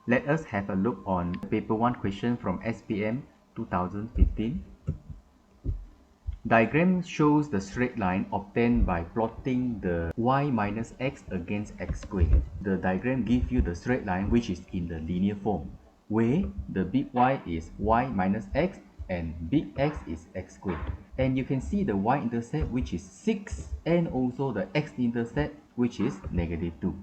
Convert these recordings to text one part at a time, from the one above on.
Let us have a look on paper 1 question from SPM 2015. Diagram shows the straight line obtained by plotting the y minus x against x squared. The diagram gives you the straight line which is in the linear form, where the big Y is y minus x and big X is x squared. And you can see the y-intercept which is 6 and also the x-intercept which is -2.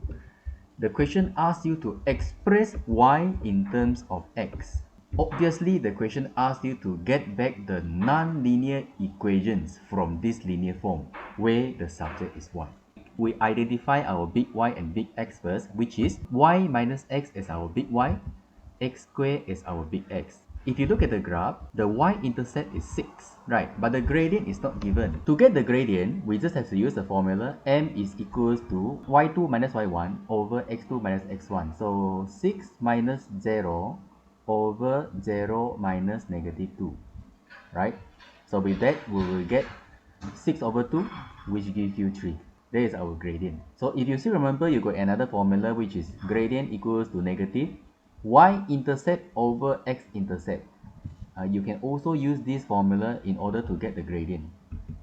The question asks you to express y in terms of x. Obviously, the question asks you to get back the non-linear equations from this linear form, where the subject is y. We identify our big Y and big X first, which is y minus x is our big Y, x squared is our big X. If you look at the graph, the y-intercept is 6, right? But the gradient is not given. To get the gradient, we just have to use the formula m is equals to y2 minus y1 over x2 minus x1. So 6 minus 0 over 0 minus -2, right? So with that, we will get 6 over 2, which gives you 3. That is our gradient. So if you still remember, you got another formula which is gradient equals to negative y-intercept over x-intercept. You can also use this formula in order to get the gradient,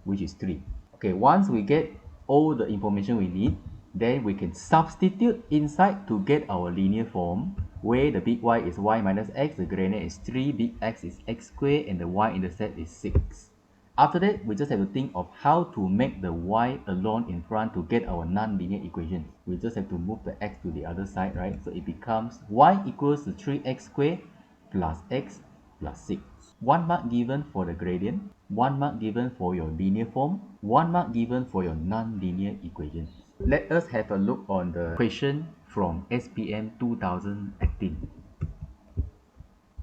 which is 3. Okay, once we get all the information we need, then we can substitute inside to get our linear form, where the big Y is y minus x, the gradient is 3, big X is x squared, and the y-intercept is 6. After that, we just have to think of how to make the y alone in front to get our non-linear equation. We just have to move the x to the other side, right? So it becomes y equals to 3x squared plus x plus 6. 1 mark given for the gradient, 1 mark given for your linear form, 1 mark given for your non-linear equations. Let us have a look on the question from SPM 2018.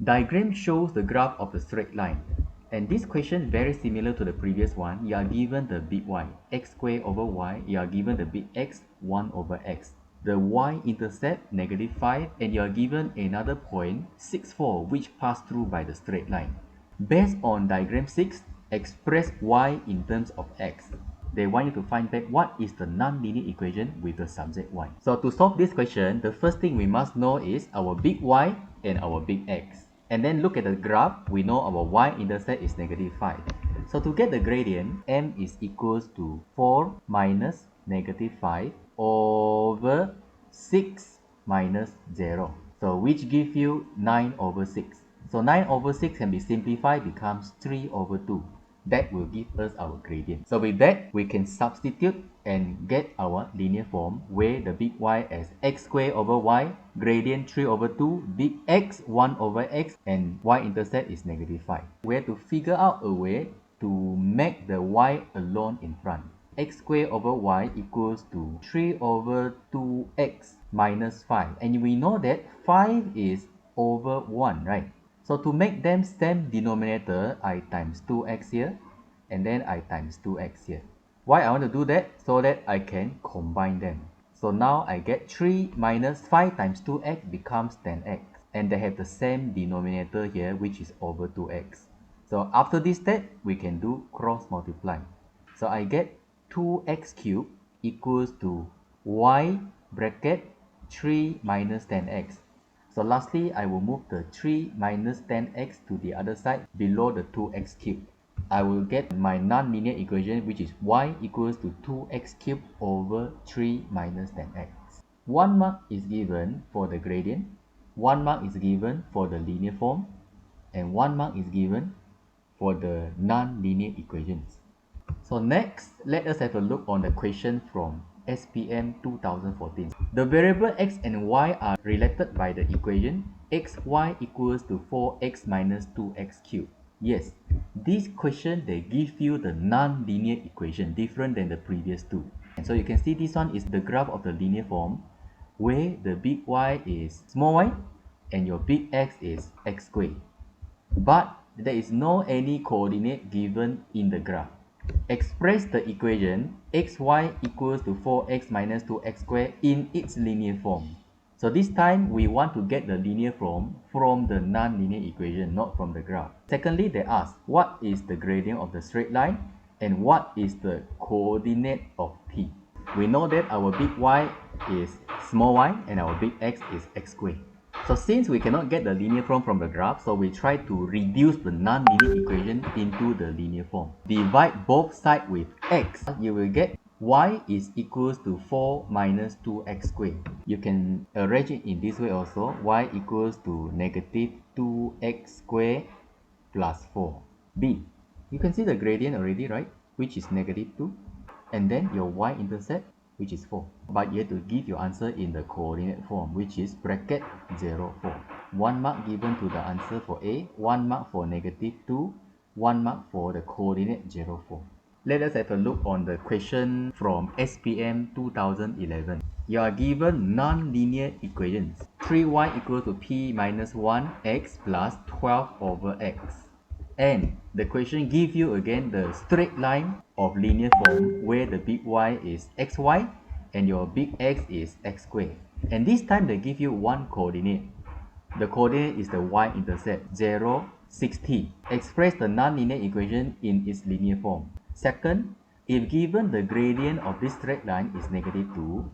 Diagram shows the graph of the straight line. And this question very similar to the previous one. You are given the big Y, x squared over y. You are given the big X, 1 over x. The y-intercept, -5, and you are given another point, 6, 4, which pass through by the straight line. Based on diagram 6, express y in terms of x. They want you to find back what is the non-linear equation with the subject y. So to solve this question, the first thing we must know is our big Y and our big X. And then look at the graph, we know our y-intercept is -5. So to get the gradient, m is equals to 4 minus -5 over 6 minus 0. So which give you 9 over 6. So 9 over 6 can be simplified, becomes 3 over 2. That will give us our gradient. So with that, we can substitute and get our linear form, where the big Y as x squared over y, gradient 3 over 2, big X 1 over x, and y-intercept is -5. We have to figure out a way to make the y alone in front. X squared over y equals to 3 over 2x minus 5. And we know that 5 is over 1, right? So to make them same denominator, I times 2x here, and then I times 2x here. Why I want to do that? So that I can combine them. So now I get 3 minus 5 times 2x becomes 10x. And they have the same denominator here, which is over 2x. So after this step, we can do cross multiply. So I get 2x cubed equals to y bracket 3 minus 10x. So lastly, I will move the 3 minus 10x to the other side below the 2x cubed. I will get my non-linear equation, which is y equals to 2x cubed over 3 minus 10x. 1 mark is given for the gradient, 1 mark is given for the linear form, and 1 mark is given for the non-linear equations. So next, let us have a look on the question from SPM 2014. The variable x and y are related by the equation xy equals to 4x minus 2x cubed. Yes, this question they give you the non-linear equation different than the previous two. And so you can see this one is the graph of the linear form, where the big Y is small y and your big X is x squared. But there is no any coordinate given in the graph. Express the equation xy equals to 4x minus 2x squared in its linear form. So this time we want to get the linear form from the non-linear equation, not from the graph. Secondly, they ask what is the gradient of the straight line and what is the coordinate of p. We know that our big Y is small y and our big X is x squared. So since we cannot get the linear form from the graph, so we try to reduce the non-linear equation into the linear form. Divide both sides with x. You will get y is equals to 4 minus 2x squared. You can arrange it in this way also. Y equals to negative 2x squared plus 4. B. You can see the gradient already, right? Which is negative 2. And then your y-intercept, which is 4. But you have to give your answer in the coordinate form, which is bracket 0, 4. 1 mark given to the answer for A, 1 mark for negative 2, 1 mark for the coordinate 0, 4. Let us have a look on the question from SPM 2011. You are given non-linear equations. 3y equals to p minus 1x plus 12 over x. And the question gives you again the straight line of linear form where the big Y is xy and your big X is x squared. And this time they give you one coordinate. The coordinate is the y-intercept 0, 60. Express the non-linear equation in its linear form. Second, if given the gradient of this straight line is negative 2,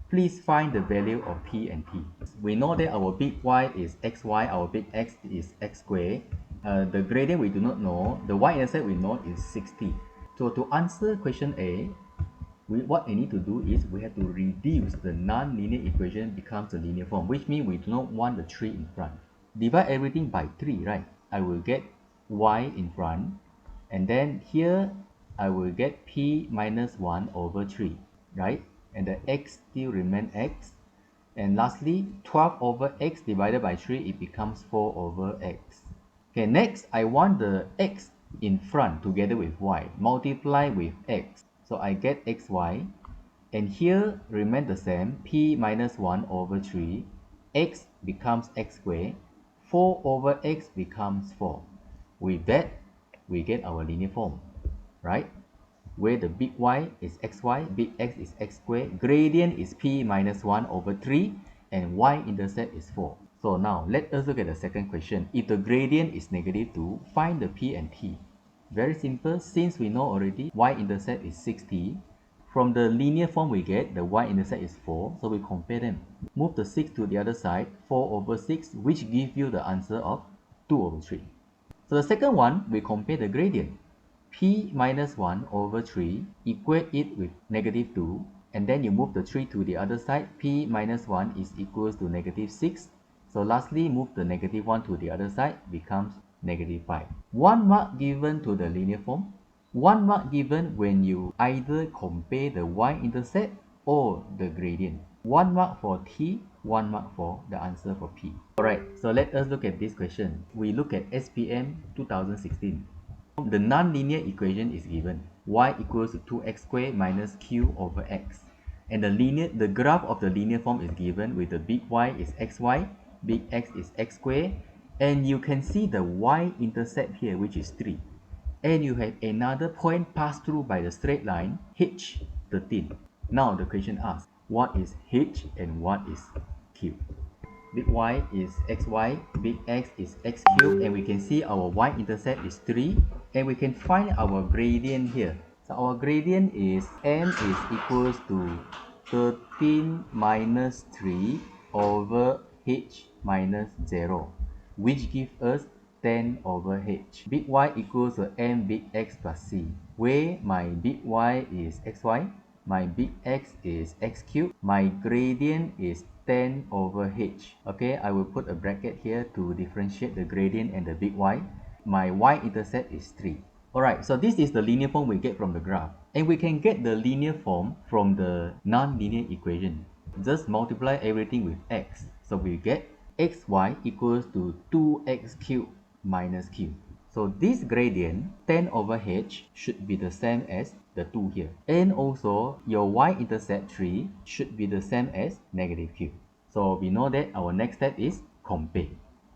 please find the value of p and t. We know that our big Y is xy, our big X is x squared. The gradient we do not know. The y-intercept we know is 60. So to answer question A, what we need to do is we have to reduce the non-linear equation becomes a linear form, which means we do not want the 3 in front. Divide everything by 3, right? I will get y in front, and then here I will get p minus 1 over 3, right? And the x still remain x. And lastly, 12 over x divided by 3, it becomes 4 over x. Okay, next I want the x in front together with y. Multiply with x. So I get xy. And here remain the same. P minus 1 over 3. X becomes x squared. 4 over x becomes 4. With that, we get our linear form, right? Where the big Y is xy, big X is x squared, gradient is p minus 1 over 3, and y-intercept is 4. So now, let us look at the second question. If the gradient is negative 2, find the p and t. Very simple, since we know already y-intercept is 60. From the linear form we get, the y-intercept is 4, so we compare them. Move the 6 to the other side, 4 over 6, which gives you the answer of 2 over 3. So the second one, we compare the gradient. P minus 1 over 3, equate it with negative 2, and then you move the 3 to the other side. P minus 1 is equals to negative 6. So lastly, move the negative 1 to the other side, becomes negative 5. 1 mark given to the linear form. 1 mark given when you either compare the y-intercept or the gradient. 1 mark for t, 1 mark for the answer for p. Alright, so let us look at this question. We look at SPM 2016. The non-linear equation is given. Y equals to 2x squared minus q over x. And the graph of the linear form is given with the big Y is xy, big X is x squared, and you can see the y-intercept here, which is 3. And you have another point passed through by the straight line, h, 13. Now the question asks, what is h and what is q? Big Y is xy, big X is x cubed, and we can see our y-intercept is 3, and we can find our gradient here. So our gradient is m is equals to 13 minus 3 over h minus 0, which gives us 10 over h. Big Y equals to m big X plus c, where my big Y is xy, my big X is x cubed, my gradient is 10 over h. Okay, I will put a bracket here to differentiate the gradient and the big Y. My y-intercept is 3. Alright, so this is the linear form we get from the graph. And we can get the linear form from the non-linear equation. Just multiply everything with x. So we get xy equals to 2x cubed minus q. So this gradient 10 over h should be the same as the 2 here. And also your y-intercept 3 should be the same as negative q. So we know that our next step is compare.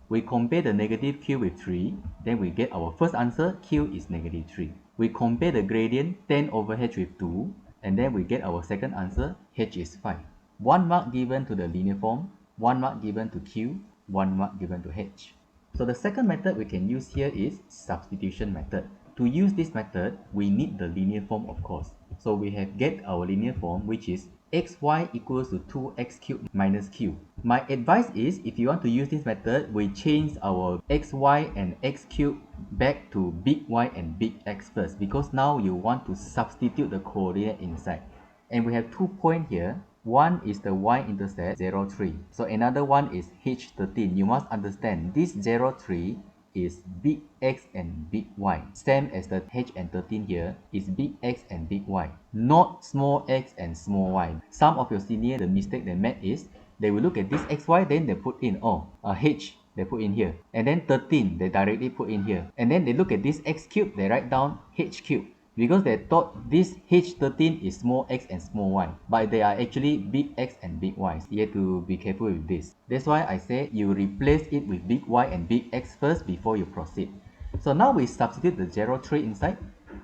We compare the negative q with 3, then we get our first answer, q is negative 3. We compare the gradient 10 over h with 2, and then we get our second answer, h is 5. 1 mark given to the linear form, 1 mark given to q, 1 mark given to h. So the second method we can use here is substitution method. To use this method, we need the linear form, of course. So we have get our linear form, which is xy equals to 2x cubed minus q. My advice is, if you want to use this method, we change our xy and x cubed back to big Y and big X first, because now you want to substitute the coordinate inside. And we have 2 points here. One is the y-intercept 0, 3. So another one is h13. You must understand this 0, 3 is big X and big Y. Same as the h and 13 here is big X and big Y, not small x and small y. Some of your senior, the mistake they made is they will look at this xy, then they put in h, they put in here, and then 13 they directly put in here, and then they look at this x cube, they write down h cube, because they thought this h13 is small x and small y, but they are actually big X and big Y. You have to be careful with this. That's why I say you replace it with big Y and big X first before you proceed. So now we substitute the 0, 3 inside.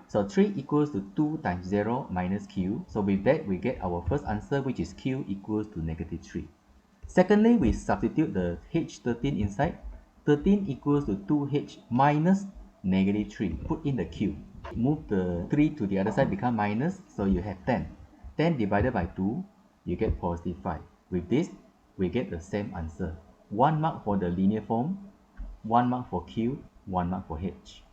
So 3 equals to 2 times 0 minus q. So with that we get our first answer, which is q equals to negative 3. Secondly, we substitute the h13 inside. 13 equals to 2h minus negative 3. Put in the q. Move the 3 to the other side, become minus, so you have 10. 10 divided by 2, you get positive 5. With this, we get the same answer. 1 mark for the linear form, 1 mark for q, 1 mark for h.